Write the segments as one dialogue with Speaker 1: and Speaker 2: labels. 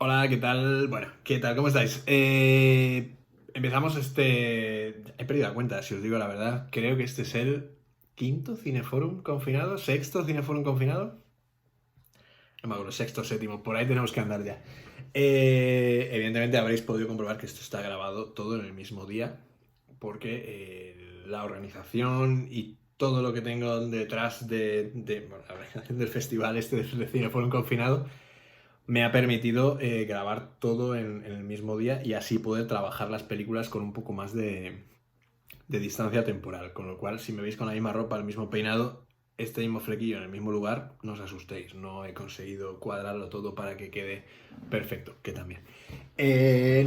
Speaker 1: Hola, ¿qué tal? Bueno, ¿qué tal? ¿Cómo estáis? Empezamos He perdido la cuenta, si os digo la verdad. Creo que este es el quinto Cineforum confinado, sexto Cineforum confinado. No me acuerdo, sexto, séptimo, por ahí tenemos que andar ya. Evidentemente habréis podido comprobar que esto está grabado todo en el mismo día, porque la organización y todo lo que tengo detrás bueno, la organización del festival de Cineforum confinado me ha permitido grabar todo en el mismo día y así poder trabajar las películas con un poco más de distancia temporal. Con lo cual, si me veis con la misma ropa, el mismo peinado, este mismo flequillo en el mismo lugar, no os asustéis. No he conseguido cuadrarlo todo para que quede perfecto, que también.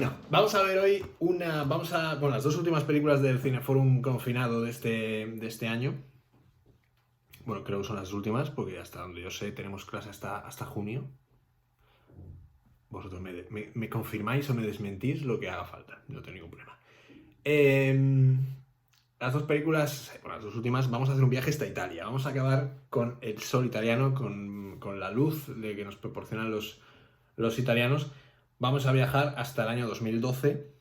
Speaker 1: No, vamos a ver hoy bueno, las dos últimas películas del Cineforum confinado de este año. Bueno, creo que son las últimas, porque hasta donde yo sé tenemos clase hasta junio. Vosotros me confirmáis o me desmentís lo que haga falta, no tengo ningún problema. Eh, las dos películas, bueno, las dos últimas, vamos a hacer un viaje hasta Italia. Vamos a acabar con el sol italiano, con la luz que nos proporcionan los italianos. Vamos a viajar hasta el año 2012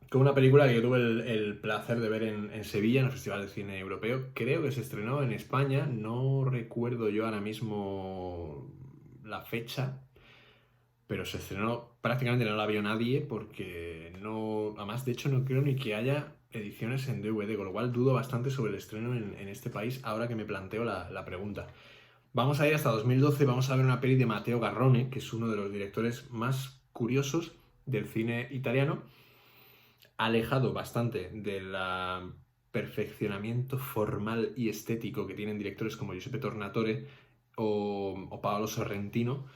Speaker 1: con una película que yo tuve el placer de ver en Sevilla, en el Festival de Cine Europeo. Creo que se estrenó en España, no recuerdo yo ahora mismo la fecha, pero se estrenó, prácticamente no la vio nadie porque no, además de hecho no creo ni que haya ediciones en DVD, con lo cual dudo bastante sobre el estreno en este país ahora que me planteo la pregunta. Vamos a ir hasta 2012, vamos a ver una peli de Matteo Garrone, que es uno de los directores más curiosos del cine italiano, alejado bastante del perfeccionamiento formal y estético que tienen directores como Giuseppe Tornatore o Paolo Sorrentino.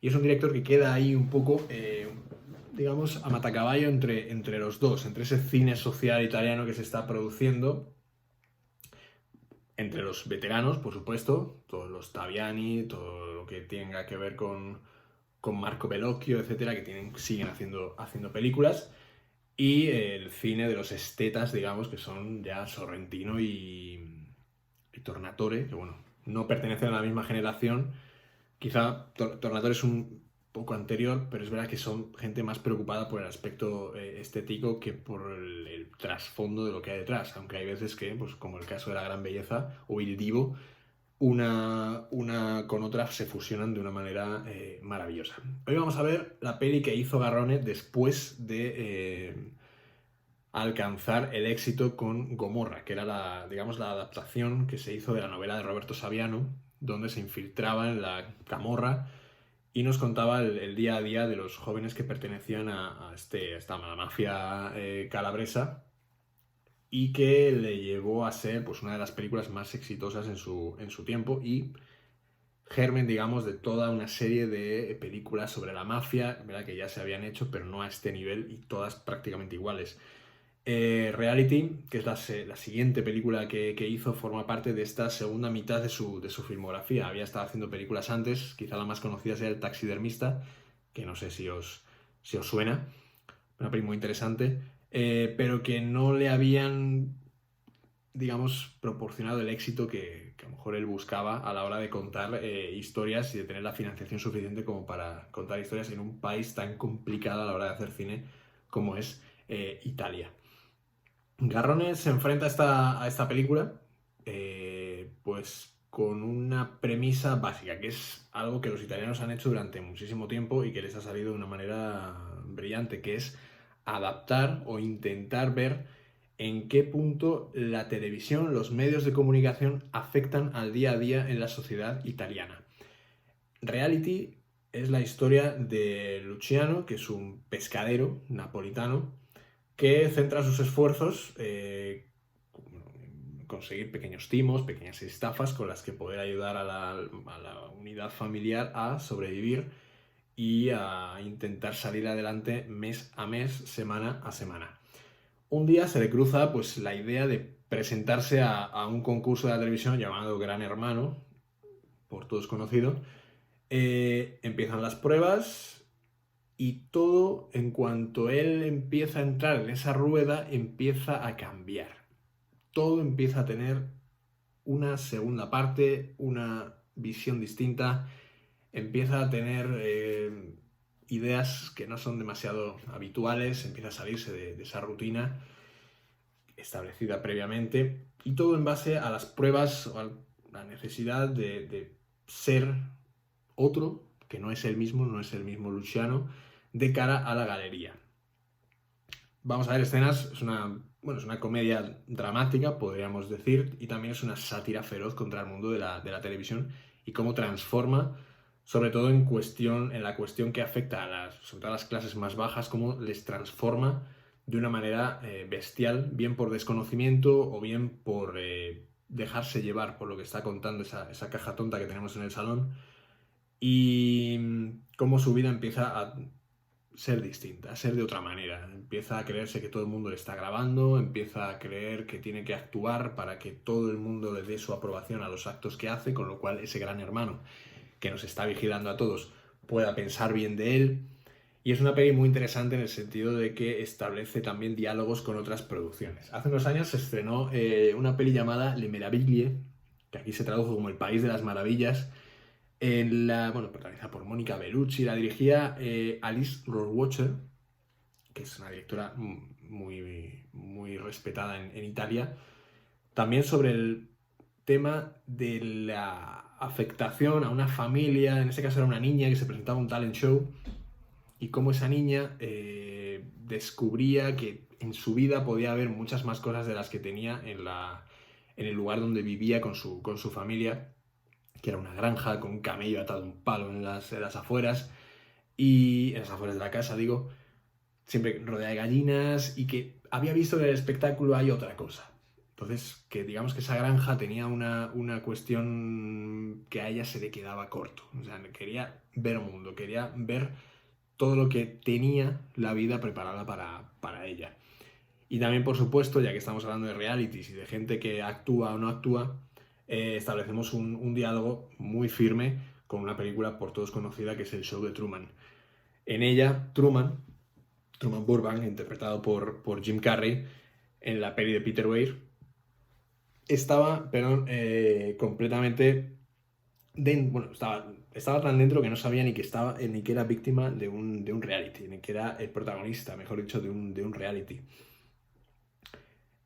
Speaker 1: Y es un director que queda ahí un poco, digamos, a matacaballo entre los dos, entre ese cine social italiano que se está produciendo, entre los veteranos, por supuesto, todos los Taviani, todo lo que tenga que ver con Marco Bellocchio, etcétera, que siguen haciendo películas, y el cine de los estetas, digamos, que son ya Sorrentino y Tornatore, que bueno, no pertenecen a la misma generación. Quizá Tornatore es un poco anterior, pero es verdad que son gente más preocupada por el aspecto estético que por el trasfondo de lo que hay detrás. Aunque hay veces que, pues como el caso de La Gran Belleza o Il Divo, una con otra se fusionan de una manera maravillosa. Hoy vamos a ver la peli que hizo Garrone después de alcanzar el éxito con Gomorra, que era digamos, la adaptación que se hizo de la novela de Roberto Saviano, donde se infiltraba en la camorra y nos contaba el día a día de los jóvenes que pertenecían a esta mafia calabresa, y que le llevó a ser, pues, una de las películas más exitosas en su tiempo y germen, digamos, de toda una serie de películas sobre la mafia, ¿verdad? Que ya se habían hecho, pero no a este nivel y todas prácticamente iguales. Reality, que es la siguiente película que hizo, forma parte de esta segunda mitad de su filmografía. Había estado haciendo películas antes, quizá la más conocida sea El taxidermista, que no sé si os suena, una película muy interesante, pero que no le habían, digamos, proporcionado el éxito que a lo mejor él buscaba a la hora de contar historias y de tener la financiación suficiente como para contar historias en un país tan complicado a la hora de hacer cine como es Italia. Garrone se enfrenta a esta película, pues con una premisa básica, que es algo que los italianos han hecho durante muchísimo tiempo y que les ha salido de una manera brillante, que es adaptar o intentar ver en qué punto la televisión, los medios de comunicación afectan al día a día en la sociedad italiana. Reality es la historia de Luciano, que es un pescadero napolitano, que centra sus esfuerzos en conseguir pequeños timos, pequeñas estafas con las que poder ayudar a la unidad familiar a sobrevivir y a intentar salir adelante mes a mes, semana a semana. Un día se le cruza, pues, la idea de presentarse a un concurso de la televisión llamado Gran Hermano, por todos conocido. Empiezan las pruebas y todo, en cuanto él empieza a entrar en esa rueda, empieza a cambiar. Todo empieza a tener una segunda parte, una visión distinta, empieza a tener ideas que no son demasiado habituales, empieza a salirse de esa rutina establecida previamente, y todo en base a las pruebas o a la necesidad de ser otro, que no es el mismo Luciano, de cara a la galería. Vamos a ver escenas, es una comedia dramática, podríamos decir, y también es una sátira feroz contra el mundo de la televisión y cómo transforma, sobre todo en la cuestión que afecta sobre todo a las clases más bajas, cómo les transforma de una manera bestial, bien por desconocimiento o bien por dejarse llevar por lo que está contando esa caja tonta que tenemos en el salón, y cómo su vida empieza a ser distinta, a ser de otra manera. Empieza a creerse que todo el mundo le está grabando, empieza a creer que tiene que actuar para que todo el mundo le dé su aprobación a los actos que hace, con lo cual ese gran hermano que nos está vigilando a todos pueda pensar bien de él. Y es una peli muy interesante en el sentido de que establece también diálogos con otras producciones. Hace unos años se estrenó una peli llamada Le Meraviglie, que aquí se tradujo como El País de las Maravillas, protagonizada por Mónica Bellucci. La dirigía Alice Rohrwacher, que es una directora muy, muy respetada en Italia, también sobre el tema de la afectación a una familia. En este caso era una niña que se presentaba a un talent show, y cómo esa niña descubría que en su vida podía haber muchas más cosas de las que tenía en el lugar donde vivía con su familia, que era una granja con un camello atado a un palo en las afueras, y en las afueras de la casa, digo, siempre rodeada de gallinas, y que había visto en el espectáculo hay otra cosa. Entonces, que digamos que esa granja tenía una cuestión que a ella se le quedaba corto. O sea, quería ver mundo, quería ver todo lo que tenía la vida preparada para ella. Y también, por supuesto, ya que estamos hablando de realities y de gente que actúa o no actúa, establecemos un diálogo muy firme con una película por todos conocida, que es El Show de Truman. En ella, Truman Burbank, interpretado por Jim Carrey, en la peli de Peter Weir, estaba, completamente estaba tan dentro que no sabía ni que era víctima de un reality, ni que era el protagonista, mejor dicho, de un reality.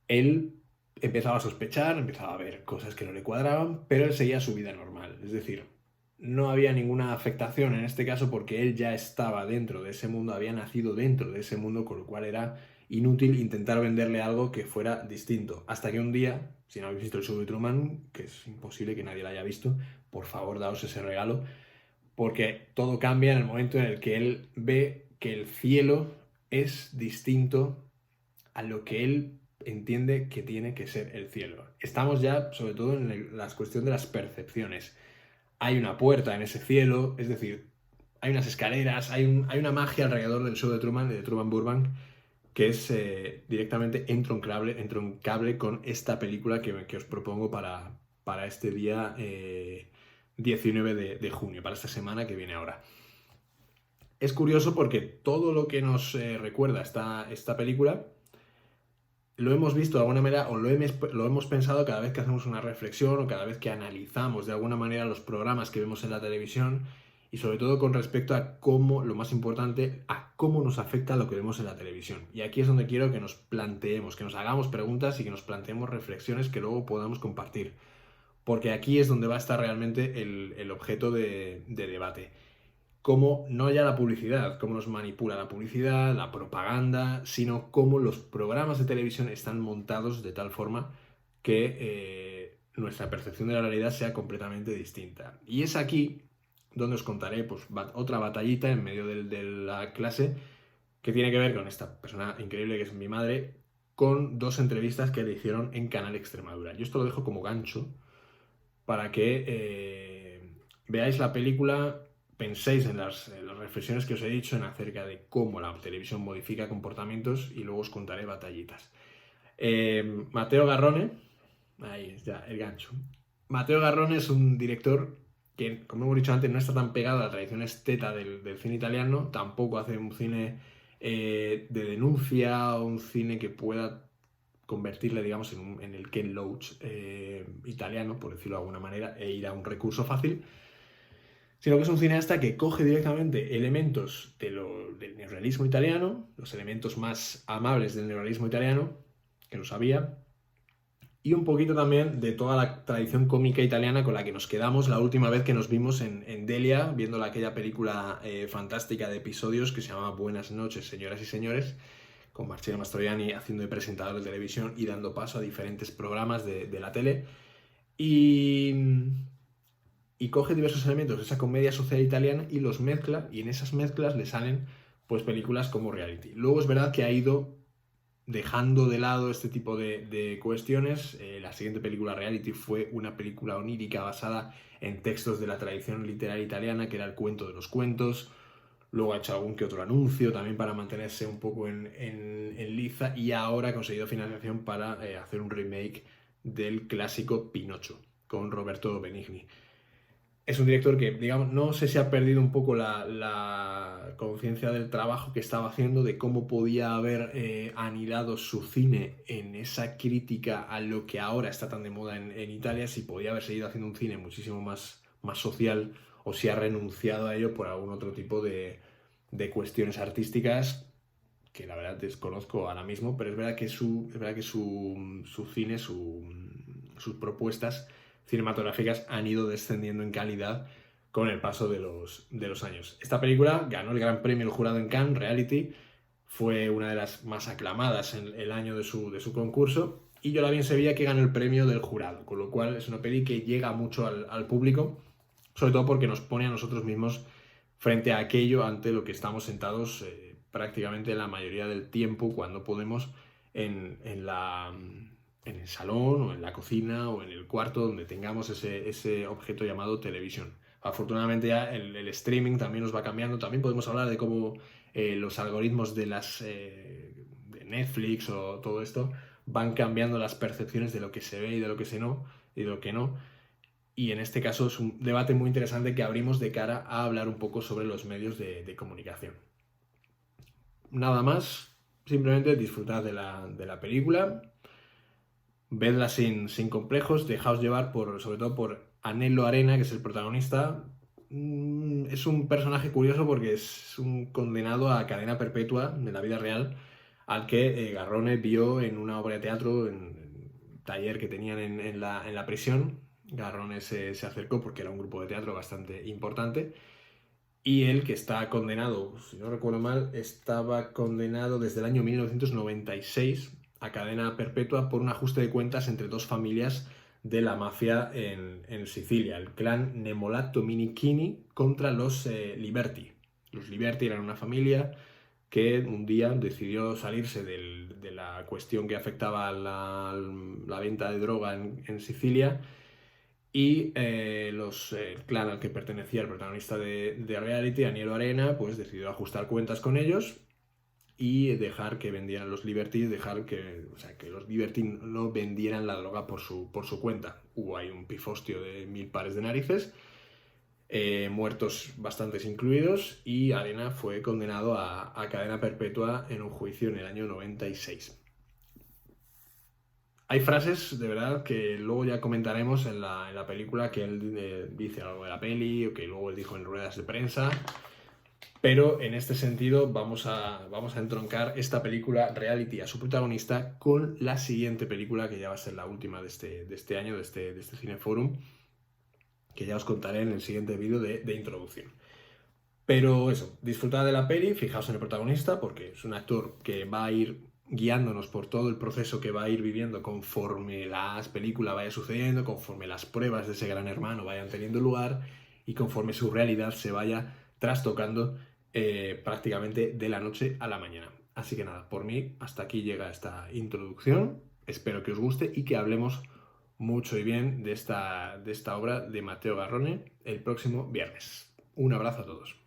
Speaker 1: Él empezaba a sospechar, empezaba a ver cosas que no le cuadraban, pero él seguía su vida normal. Es decir, no había ninguna afectación en este caso, porque él ya estaba dentro de ese mundo, había nacido dentro de ese mundo, con lo cual era inútil intentar venderle algo que fuera distinto. Hasta que un día, si no habéis visto El Show de Truman, que es imposible que nadie lo haya visto, por favor daos ese regalo, porque todo cambia en el momento en el que él ve que el cielo es distinto a lo que él entiende que tiene que ser el cielo. Estamos ya, sobre todo, en la cuestión de las percepciones. Hay una puerta en ese cielo, es decir, hay unas escaleras, hay una magia alrededor del show de Truman, de Truman Burbank, que es directamente entroncable con esta película que os propongo para este día 19 de junio, para esta semana que viene ahora. Es curioso porque todo lo que nos recuerda esta película lo hemos visto de alguna manera, o lo hemos pensado cada vez que hacemos una reflexión o cada vez que analizamos de alguna manera los programas que vemos en la televisión, y sobre todo con respecto a cómo, lo más importante, a cómo nos afecta lo que vemos en la televisión. Y aquí es donde quiero que nos planteemos, que nos hagamos preguntas y que nos planteemos reflexiones que luego podamos compartir. Porque aquí es donde va a estar realmente el objeto de debate. Cómo, no ya la publicidad, cómo nos manipula la publicidad, la propaganda, sino cómo los programas de televisión están montados de tal forma que nuestra percepción de la realidad sea completamente distinta. Y es aquí donde os contaré otra batallita en medio de la clase, que tiene que ver con esta persona increíble que es mi madre, con 2 entrevistas que le hicieron en Canal Extremadura. Yo esto lo dejo como gancho para que veáis la película, penséis en las reflexiones que os he dicho en acerca de cómo la televisión modifica comportamientos, y luego os contaré batallitas. Matteo Garrone, ahí ya el gancho. Matteo Garrone es un director que, como hemos dicho antes, no está tan pegado a la tradición esteta del cine italiano, tampoco hace un cine de denuncia o un cine que pueda convertirle, digamos, en el Ken Loach italiano, por decirlo de alguna manera, e ir a un recurso fácil, sino que es un cineasta que coge directamente elementos del neorrealismo italiano, los elementos más amables del neorrealismo italiano, que no sabía, y un poquito también de toda la tradición cómica italiana con la que nos quedamos la última vez que nos vimos en Delia, viendo aquella película fantástica de episodios que se llamaba Buenas noches, señoras y señores, con Marcello Mastroianni haciendo de presentador de televisión y dando paso a diferentes programas de la tele. Y coge diversos elementos de esa comedia social italiana y los mezcla, y en esas mezclas le salen pues películas como Reality. Luego es verdad que ha ido dejando de lado este tipo de cuestiones. La siguiente película, Reality, fue una película onírica basada en textos de la tradición literaria italiana, que era el cuento de los cuentos. Luego ha hecho algún que otro anuncio también para mantenerse un poco en liza, y ahora ha conseguido financiación para hacer un remake del clásico Pinocho con Roberto Benigni. Es un director que, digamos, no sé si ha perdido un poco la conciencia del trabajo que estaba haciendo, de cómo podía haber anidado su cine en esa crítica a lo que ahora está tan de moda en Italia, si podía haber seguido haciendo un cine muchísimo más social, o si ha renunciado a ello por algún otro tipo de cuestiones artísticas que la verdad desconozco ahora mismo, pero es verdad que su cine, sus propuestas cinematográficas han ido descendiendo en calidad con el paso de los años. Esta película ganó el Gran Premio del Jurado en Cannes, Reality, fue una de las más aclamadas en el año de su concurso, y yo la vi en Sevilla, que ganó el premio del jurado, con lo cual es una peli que llega mucho al público, sobre todo porque nos pone a nosotros mismos frente a aquello ante lo que estamos sentados prácticamente la mayoría del tiempo, cuando podemos, en el salón o en la cocina o en el cuarto donde tengamos ese objeto llamado televisión. Afortunadamente ya el streaming también nos va cambiando. También podemos hablar de cómo los algoritmos de de Netflix o todo esto van cambiando las percepciones de lo que se ve y de lo que y de lo que no. Y en este caso es un debate muy interesante que abrimos de cara a hablar un poco sobre los medios de comunicación. Nada más, simplemente disfrutad de la película, vedla sin complejos, dejaos llevar sobre todo por Anello Arena, que es el protagonista. Es un personaje curioso porque es un condenado a cadena perpetua de la vida real, al que Garrone vio en una obra de teatro, en un taller que tenían en la prisión. Garrone se acercó porque era un grupo de teatro bastante importante, y él, que está condenado, si no recuerdo mal, estaba condenado desde el año 1996 a cadena perpetua por un ajuste de cuentas entre dos familias de la mafia en Sicilia, el clan Nemolato Minichini contra los Liberti. Los Liberti eran una familia que un día decidió salirse de la cuestión que afectaba a la venta de droga en Sicilia, y el clan al que pertenecía el protagonista de Reality, Anielo Arena, pues decidió ajustar cuentas con ellos y dejar que vendieran los Liberty, que los Liberty no vendieran la droga por su cuenta. Hubo ahí un pifostio de 1000 pares de narices, muertos bastantes incluidos, y Arena fue condenado a cadena perpetua en un juicio en el año 96. Hay frases, de verdad, que luego ya comentaremos en la película, que él dice algo de la peli, o que luego él dijo en ruedas de prensa. Pero en este sentido vamos a entroncar esta película Reality a su protagonista con la siguiente película, que ya va a ser la última de este año, de este Cineforum, que ya os contaré en el siguiente vídeo de introducción. Pero eso, disfrutad de la peli, fijaos en el protagonista, porque es un actor que va a ir guiándonos por todo el proceso que va a ir viviendo conforme las películas vayan sucediendo, conforme las pruebas de ese gran hermano vayan teniendo lugar y conforme su realidad se vaya trastocando prácticamente de la noche a la mañana. Así que nada, por mí hasta aquí llega esta introducción. Espero que os guste y que hablemos mucho y bien de esta obra de Matteo Garrone el próximo viernes. Un abrazo a todos.